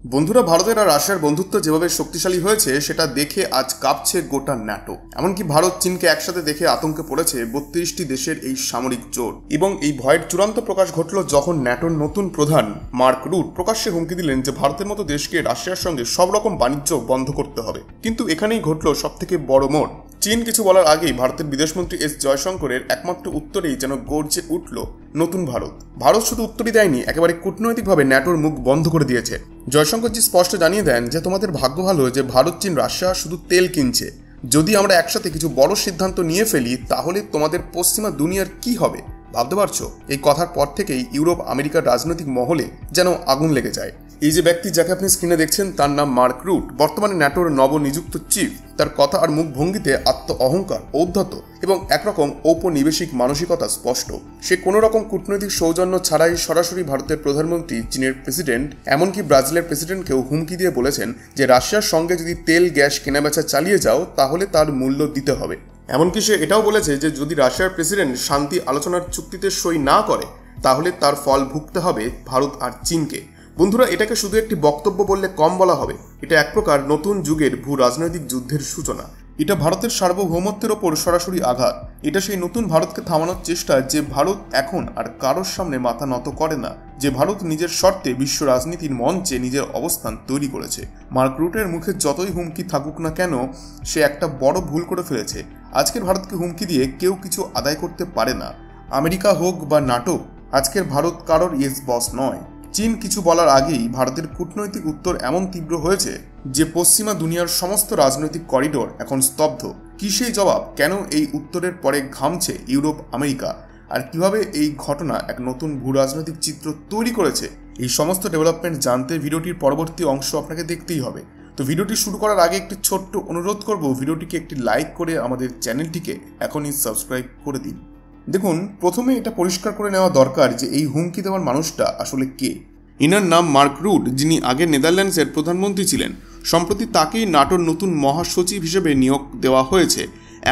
বন্ধুরা, ভারতের আর রাশিয়ার বন্ধুত্ব যেভাবে শক্তিশালী হয়েছে সেটা দেখে আজ কাঁপছে গোটা ন্যাটো। এমনকি ভারত চীনকে একসাথে দেখে আতঙ্কে পড়েছে ৩২টি দেশের এই সামরিক জোট। এবং এই ভয়ের চূড়ান্ত প্রকাশ ঘটল যখন ন্যাটোর নতুন প্রধান মার্ক রুট প্রকাশ্যে হুমকি দিলেন যে ভারতের মতো দেশকে রাশিয়ার সঙ্গে সব রকম বাণিজ্য বন্ধ করতে হবে। কিন্তু এখানেই ঘটল সবথেকে বড় মোড়। চীন কিছু বলার আগেই ভারতের বিদেশমন্ত্রী এস জয়শঙ্করের একমাত্র উত্তরেই যেন গর্জে উঠল নতুন ভারত। ভারত শুধু উত্তরই দেয়নি, একেবারে কূটনৈতিকভাবে ন্যাটোর মুখ বন্ধ করে দিয়েছে। জয়শঙ্করজি স্পষ্ট জানিয়ে দেন যে তোমাদের ভাগ্য ভালো যে ভারত চীন রাশিয়া শুধু তেল কিনছে। যদি আমরা একসাথে কিছু বড় সিদ্ধান্ত নিয়ে ফেলি তাহলে তোমাদের পশ্চিমা দুনিয়ার কি হবে ভাবতে পারছো? এই কথার পর থেকেই ইউরোপ আমেরিকার রাজনৈতিক মহলে যেন আগুন লেগে যায়। এই যে ব্যক্তি যাকে আপনি স্ক্রিনে দেখছেন তার নাম মার্ক রুট, বর্তমানে ন্যাটোর নবনিযুক্ত চিফ। তার কথা আর মুখ ভঙ্গিতে আত্ম অহংকার, ঔদ্ধত্য এবং একরকম ঔপনিবেশিক মানসিকতা স্পষ্ট। সে কোনো রকম কূটনৈতিক সৌজন্য ছাড়াই সরাসরি ভারতের প্রধানমন্ত্রী, চীনের প্রেসিডেন্ট, এমনকি ব্রাজিলের প্রেসিডেন্টকেও হুমকি দিয়ে বলেছেন যে রাশিয়ার সঙ্গে যদি তেল গ্যাস কেনাবেচা চালিয়ে যাও তাহলে তার মূল্য দিতে হবে। এমনকি সে এটাও বলেছে যে যদি রাশিয়ার প্রেসিডেন্ট শান্তি আলোচনার চুক্তিতে সই না করে তাহলে তার ফল ভুগতে হবে ভারত আর চীনকে। বন্ধুরা, এটাকে শুধু একটি বক্তব্য বললে কম বলা হবে। এটা এক প্রকার নতুন যুগের ভূ রাজনৈতিক যুদ্ধের সূচনা। এটা ভারতের সার্বভৌমত্বের ওপর সরাসরি আঘাত। এটা সেই নতুন ভারতকে থামানোর চেষ্টা, যে ভারত এখন আর কারোর সামনে মাথা নত করে না, যে ভারত নিজের শর্তে বিশ্ব রাজনীতির মঞ্চে নিজের অবস্থান তৈরি করেছে। মার্ক রুটের মুখে যতই হুমকি থাকুক না কেন, সে একটা বড় ভুল করে ফেলেছে। আজকের ভারতকে হুমকি দিয়ে কেউ কিছু আদায় করতে পারে না। আমেরিকা হোক বা নাটো, আজকের ভারত কারোর ইয়েস বস নয়। চীন কিছু বলার আগেই ভারতের কূটনৈতিক উত্তর এমন তীব্র হয়েছে যে পশ্চিমা দুনিয়ার সমস্ত রাজনৈতিক করিডোর এখন স্তব্ধ। কি সেই জবাব? কেন এই উত্তরের পরে ঘামছে ইউরোপ আমেরিকা? আর কিভাবে এই ঘটনা এক নতুন ভূ রাজনৈতিক চিত্র তৈরি করেছে? এই সমস্ত ডেভেলপমেন্ট জানতে ভিডিওটির পরবর্তী অংশ আপনাকে দেখতেই হবে। তো ভিডিওটি শুরু করার আগে একটি ছোট্ট অনুরোধ করব, ভিডিওটিকে একটি লাইক করে আমাদের চ্যানেলটিকে এখনই সাবস্ক্রাইব করে দিন। দেখুন, প্রথমে এটা পরিষ্কার করে নেওয়া দরকার যে এই হুমকি দেওয়ার মানুষটা আসলে কে। ইনার নাম মার্ক রুট, যিনি আগে নেদারল্যান্ডসের প্রধানমন্ত্রী ছিলেন। সম্প্রতি তাকেই নাটোর নতুন মহাসচিব হিসেবে নিয়োগ দেওয়া হয়েছে।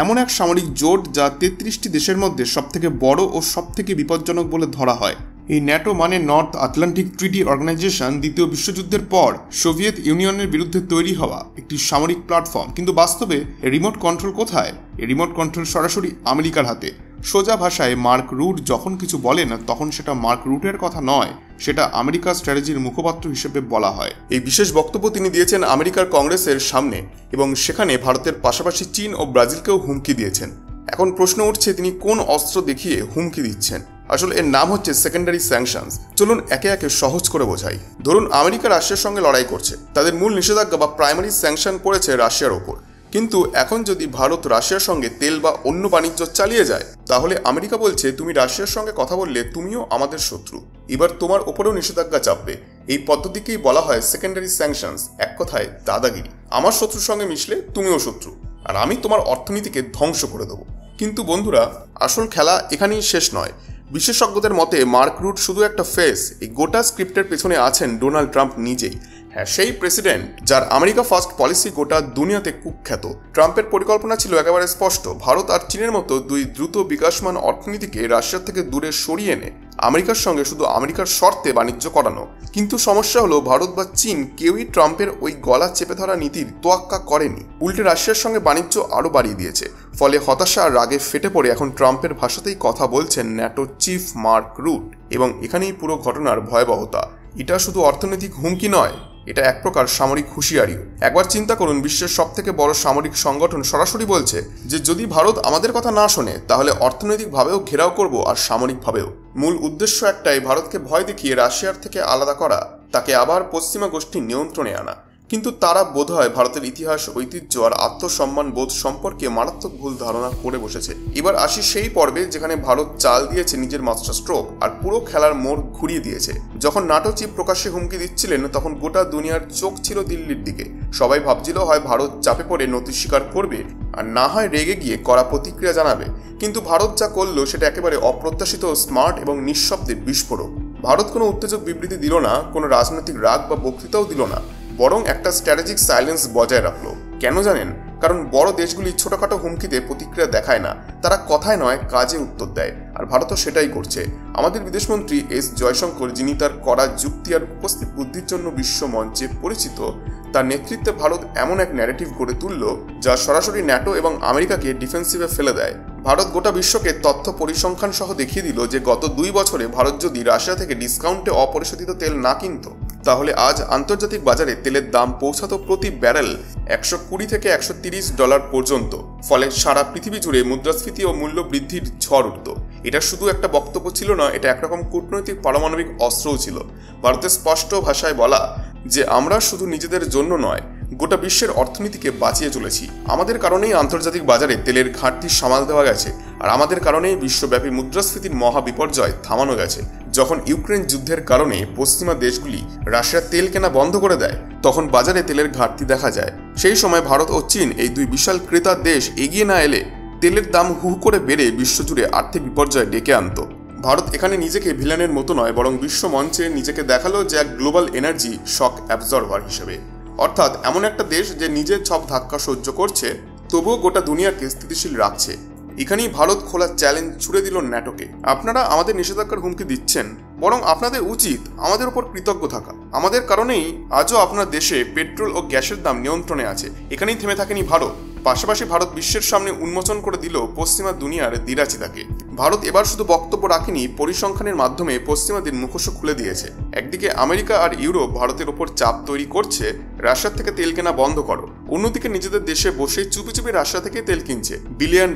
এমন এক সামরিক জোট যা ৩৩টি দেশের মধ্যে সবথেকে বড় ও সবথেকে বিপজ্জনক বলে ধরা হয়। এই ন্যাটো মানে নর্থ আটলান্টিক ট্রিটি অর্গানাইজেশন। দ্বিতীয় বিশ্বযুদ্ধের পর সোভিয়েত ইউনিয়নের বিরুদ্ধে তৈরি হওয়া একটি সামরিক প্ল্যাটফর্ম। কিন্তু বাস্তবে রিমোট কন্ট্রোল কোথায়? রিমোট কন্ট্রোল সরাসরি আমেরিকার হাতে। সোজা ভাষায় মার্ক রুট যখন কিছু বলেন তখন সেটা মার্ক রুটের কথা নয়, সেটা আমেরিকার স্ট্র্যাটেজির মুখপাত্র হিসেবে বলা হয়। এই বিশেষ বক্তব্য তিনি দিয়েছেন আমেরিকার কংগ্রেসের সামনে এবং সেখানে ভারতের পাশাপাশি চীন ও ব্রাজিলকেও হুমকি দিয়েছেন। এখন প্রশ্ন উঠছে তিনি কোন অস্ত্র দেখিয়ে হুমকি দিচ্ছেন। আসলে এর নাম হচ্ছে সেকেন্ডারি স্যাংশনস। চলুন একে একে সহজ করে বোঝাই। ধরুন আমেরিকা রাশিয়ার সঙ্গে লড়াই করছে, তাদের মূল নিষেধাজ্ঞা বা প্রাইমারি স্যাংশন পড়েছে রাশিয়ার ওপর। কিন্তু এখন যদি ভারত রাশিয়ার সঙ্গে তেল বা অন্য বাণিজ্য চালিয়ে যায় তাহলে আমেরিকা বলছে তুমি রাশিয়ার সঙ্গে কথা বললে তুমিও আমাদের শত্রু, এবার তোমার ওপরেও নিষেধাজ্ঞা চাপবে। এই পদ্ধতিকেই বলা হয় সেকেন্ডারি স্যাংশনস। এক কথায় দাদাগিরি। আমার শত্রুর সঙ্গে মিশলে তুমিও শত্রু, আর আমি তোমার অর্থনীতিকে ধ্বংস করে দেবো। কিন্তু বন্ধুরা, আসল খেলা এখানেই শেষ নয়। বিশেষজ্ঞদের মতে মার্ক রুট শুধু একটা ফেস। এই গোটা স্ক্রিপ্টের পেছনে আছেন ডোনাল্ড ট্রাম্প নিজেই। হ্যাঁ, সেই প্রেসিডেন্ট যার আমেরিকা ফার্স্ট পলিসি গোটা দুনিয়াতে কুখ্যাত। ট্রাম্পের পরিকল্পনা ছিল একেবারে স্পষ্ট। ভারত আর চীনের মতো দুই দ্রুত বিকাশমান অর্থনীতিকে রাশিয়ার থেকে দূরে সরিয়ে এনে আমেরিকার সঙ্গে শুধু আমেরিকার শর্তে বাণিজ্য করানো। কিন্তু সমস্যা হলো ভারত বা চীন কেউই ট্রাম্পের ওই গলা চেপে ধরা নীতির তোয়াক্কা করেনি। উল্টে রাশিয়ার সঙ্গে বাণিজ্য আরও বাড়িয়ে দিয়েছে। ফলে হতাশা আর রাগে ফেটে পড়ে এখন ট্রাম্পের ভাষাতেই কথা বলছেন ন্যাটোর চিফ মার্ক রুট। এবং এখানেই পুরো ঘটনার ভয়াবহতা। এটা শুধু অর্থনৈতিক হুমকি নয়, এটা এক প্রকার সামরিক হুঁশিয়ারিও। একবার চিন্তা করুন, বিশ্বের সবথেকে বড় সামরিক সংগঠন সরাসরি বলছে যে যদি ভারত আমাদের কথা না শোনে তাহলে অর্থনৈতিকভাবেও ঘেরাও করব আর সামরিকভাবেও। মূল উদ্দেশ্য একটাই, ভারতকে ভয় দেখিয়ে রাশিয়ার থেকে আলাদা করা, তাকে আবার পশ্চিমা গোষ্ঠীর নিয়ন্ত্রণে আনা। কিন্তু তারা বোধহয় ভারতের ইতিহাস, ঐতিহ্য আর আত্মসম্মান বোধ সম্পর্কে মারাত্মক ভুল ধারণা করে বসেছে। এবার আসি সেই পর্বে যেখানে ভারত চাল দিয়েছে নিজের মাস্টার স্ট্রোক আর পুরো খেলার মোড় ঘুরিয়ে দিয়েছে। যখন নাটো চিফ প্রকাশ্যে হুমকি দিচ্ছিলেন তখন গোটা দুনিয়ার চোখ ছিল দিল্লির দিকে। সবাই ভাবছিল হয় ভারত চাপে পড়ে নতি স্বীকার করবে, আর না হয় রেগে গিয়ে কড়া প্রতিক্রিয়া জানাবে। কিন্তু ভারত যা করলো সেটা একেবারে অপ্রত্যাশিত, স্মার্ট এবং নিঃশব্দে বিস্ফোরক। ভারত কোনো উত্তেজক বিবৃতি দিল না, কোনো রাজনৈতিক রাগ বা বক্তৃতাও দিল না, বরং একটা স্ট্র্যাটেজিক সাইলেন্স বজায় রাখলো। কেন জানেন? কারণ বড় দেশগুলি ছোটখাটো হুমকিতে প্রতিক্রিয়া দেখায় না, তারা কথায় নয় কাজে উত্তর দেয়। আর ভারতও সেটাই করছে। আমাদের বিদেশমন্ত্রী এস জয়শঙ্কর, যিনি তার কড়া যুক্তি আর উপস্থিত বুদ্ধির জন্য বিশ্ব মঞ্চে পরিচিত, তার নেতৃত্বে ভারত এমন এক ন্যারেটিভ গড়ে তুলল যা সরাসরি ন্যাটো এবং আমেরিকাকে ডিফেন্সিভে ফেলে দেয়। ভারত গোটা বিশ্বকে তথ্য পরিসংখ্যান সহ দেখিয়ে দিল যে গত 2 বছরে ভারত যদি রাশিয়া থেকে ডিসকাউন্টে অপরিশোধিত তেল না কিনত, তাহলে আজ আন্তর্জাতিক বাজারে তেলের দাম পৌঁছাতো প্রতি ব্যারেল $120 থেকে $130 পর্যন্ত। ফলে সারা পৃথিবী জুড়ে মুদ্রাস্ফীতি ও মূল্য বৃদ্ধির ঝড় উঠত। এটা শুধু একটা বক্তব্য ছিল না, এটা একরকম কূটনৈতিক পারমাণবিক অস্ত্রও ছিল। ভারতের স্পষ্ট ভাষায় বলা যে আমরা শুধু নিজেদের জন্য নয়, গোটা বিশ্বের অর্থনীতিকে বাঁচিয়ে চলেছি। আমাদের কারণেই আন্তর্জাতিক বাজারে তেলের ঘাটতি সামাল দেওয়া গেছে, আর আমাদের কারণেই বিশ্বব্যাপী মুদ্রাস্ফীতির মহা বিপর্যয় থামানো গেছে। যখন ইউক্রেন যুদ্ধের কারণে পশ্চিমা দেশগুলি রাশিয়ার তেল কেনা বন্ধ করে দেয়, তখন বাজারে তেলের ঘাটতি দেখা যায়। সেই সময় ভারত ও চীন, এই 2 বিশাল ক্রেতা দেশ এগিয়ে না এলে তেলের দাম হু করে বেড়ে বিশ্বজুড়ে আর্থিক বিপর্যয় ডেকে আনত। ভারত এখানে নিজেকে ভিলেনের মতো নয়, বরং বিশ্ব মঞ্চে নিজেকে দেখালো যে এক গ্লোবাল এনার্জি শক অ্যাবজর্ভার হিসেবে। অর্থাৎ এমন একটা দেশ যে নিজের সব ধাক্কা সহ্য করছে, তবুও গোটা দুনিয়াকে স্থিতিশীল রাখছে। এখানেই ভারত খোলা চ্যালেঞ্জ ছুড়ে দিল ন্যাটোকে। আপনারা আমাদের নিষেধাজ্ঞার হুমকি দিচ্ছেন, বরং আপনাদের উচিত আমাদের উপর কৃতজ্ঞ থাকা। আমাদের কারণেই আজও আপনার দেশে পেট্রোল ও গ্যাসের দাম নিয়ন্ত্রণে আছে। এখানেই থেমে থাকেনি ভারত। পাশাপাশি ভারত বিশ্বের সামনে উন্মোচন করে দিল পশ্চিমা দুনিয়ার দিরাচিতাকে। ভারত এবার শুধু বক্তব্য রাখেনি, পরিসংখ্যানের মাধ্যমে পশ্চিমাদের মুখোশ খুলে দিয়েছে। একদিকে আমেরিকা আর ইউরোপ ভারতের ওপর চাপ তৈরি করছে, রাশিয়ার থেকে তেল কেনা বন্ধ করো। অন্যদিকে নিজেদের দেশে বসে চুপি চুপি রাশিয়া থেকে তেল কিনছে, $1 বিলিয়ন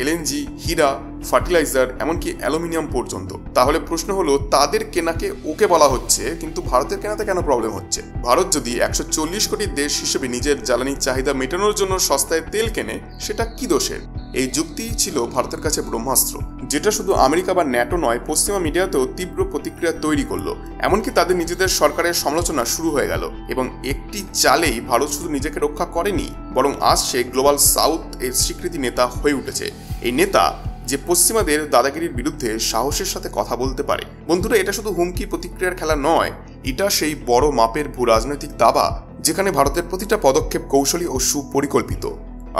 এলএনজি, হীরা, ফার্টিলাইজার, এমনকি অ্যালুমিনিয়াম পর্যন্ত। তাহলে প্রশ্ন হলো, তাদের কেনাকে ওকে বলা হচ্ছে, কিন্তু ভারতের কেনাতে কেন প্রবলেম হচ্ছে? ভারত যদি 140 কোটি দেশ হিসেবে নিজের জ্বালানির চাহিদা মেটানোর জন্য সস্তায় তেল কেনে, সেটা কি দোষের? এই যুক্তিই ছিল ভারতের কাছে ব্রহ্মাস্ত্র, যেটা শুধু আমেরিকা বা ন্যাটো নয়, পশ্চিমা মিডিয়াতেও তীব্র প্রতিক্রিয়া তৈরি করলো। এমনকি তাদের নিজেদের সরকারের সমালোচনা শুরু হয়ে গেল। এবং একটি চালেই ভারত শুধু নিজেকে রক্ষা করেনি, বরং আজ সে গ্লোবাল সাউথ এর স্বীকৃতি নেতা হয়ে উঠেছে। এই নেতা যে পশ্চিমাদের দাদাগিরির বিরুদ্ধে সাহসের সাথে কথা বলতে পারে। বন্ধুরা, এটা শুধু হুমকি প্রতিক্রিয়ার খেলা নয়, এটা সেই বড় মাপের ভূ রাজনৈতিক দাবা, যেখানে ভারতের প্রতিটা পদক্ষেপ কৌশলী ও সুপরিকল্পিত।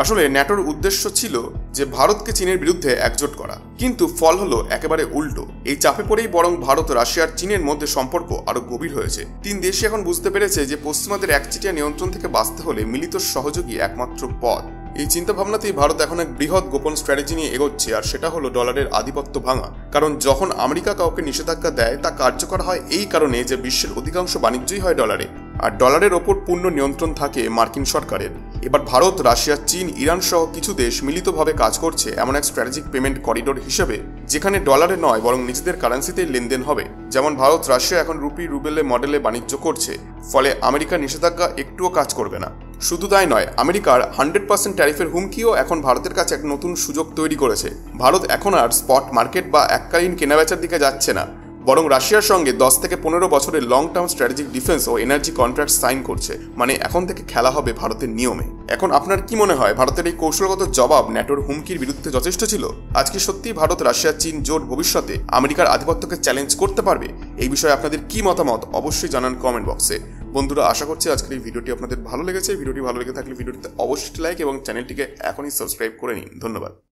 আসলে ন্যাটোর উদ্দেশ্য ছিল যে ভারতকে চীনের বিরুদ্ধে একজোট করা, কিন্তু ফল হলো একেবারে উল্টো। এই চাপে পড়েই বরং ভারত, রাশিয়ার চীনের মধ্যে সম্পর্ক আরো গভীর হয়েছে। 3 দেশই এখন বুঝতে পেরেছে যে পশ্চিমাদের একচেটিয়া নিয়ন্ত্রণ থেকে বাঁচতে হলে মিলিত সহযোগী একমাত্র পথ। এই চিন্তাভাবনাতেই ভারত এখন এক বৃহৎ গোপন স্ট্র্যাটেজি নিয়ে এগোচ্ছে, আর সেটা হলো ডলারের আধিপত্য ভাঙা। কারণ যখন আমেরিকা কাউকে নিষেধাজ্ঞা দেয়, তা কার্যকর হয় এই কারণে যে বিশ্বের অধিকাংশ বাণিজ্যই হয় ডলারে, আর ডলারের ওপর পূর্ণ নিয়ন্ত্রণ থাকে মার্কিন সরকারের। এবার ভারত, রাশিয়া, চীন, ইরান সহ কিছু দেশ মিলিতভাবে কাজ করছে এমন এক স্ট্র্যাটেজিক পেমেন্ট করিডোর হিসেবে, যেখানে ডলারে নয় বরং নিজেদের কারেন্সিতেই লেনদেন হবে। যেমন ভারত, রাশিয়া এখন রুপি, রুবেলে মডেলে বাণিজ্য করছে, ফলে আমেরিকার নিষেধাজ্ঞা একটুও কাজ করবে না। শুধু তাই নয়, আমেরিকার 100% ট্যারিফের হুমকিও এখন ভারতের কাছে এক নতুন সুযোগ তৈরি করেছে। ভারত এখন আর স্পট মার্কেট বা এককালীন কেনাবেচার দিকে যাচ্ছে না, বরং রাশিয়ার সঙ্গে 10 থেকে 15 বছরের লং টার্ম স্ট্র্যাটেজিক ডিফেন্স ও এনার্জি কন্ট্রাক্ট সাইন করছে। মানে এখন থেকে খেলা হবে ভারতের নিয়মে। এখন আপনার কি মনে হয়, ভারতের এই কৌশলগত জবাব ন্যাটোর হুমকির বিরুদ্ধে যথেষ্ট ছিল? আজকে সত্যি ভারত, রাশিয়া, চীন জোট ভবিষ্যতে আমেরিকার আধিপত্যকে চ্যালেঞ্জ করতে পারবে? এই বিষয়ে আপনাদের কি মতামত অবশ্যই জানান কমেন্ট বক্সে। বন্ধুরা, আশা করছি আজকের এই ভিডিওটি আপনাদের ভালো লেগেছে। ভিডিওটি ভালো লেগে থাকলে ভিডিওটিতে অবশ্যই লাইক এবং চ্যানেলটিকে এখনই সাবস্ক্রাইব করে নিন। ধন্যবাদ।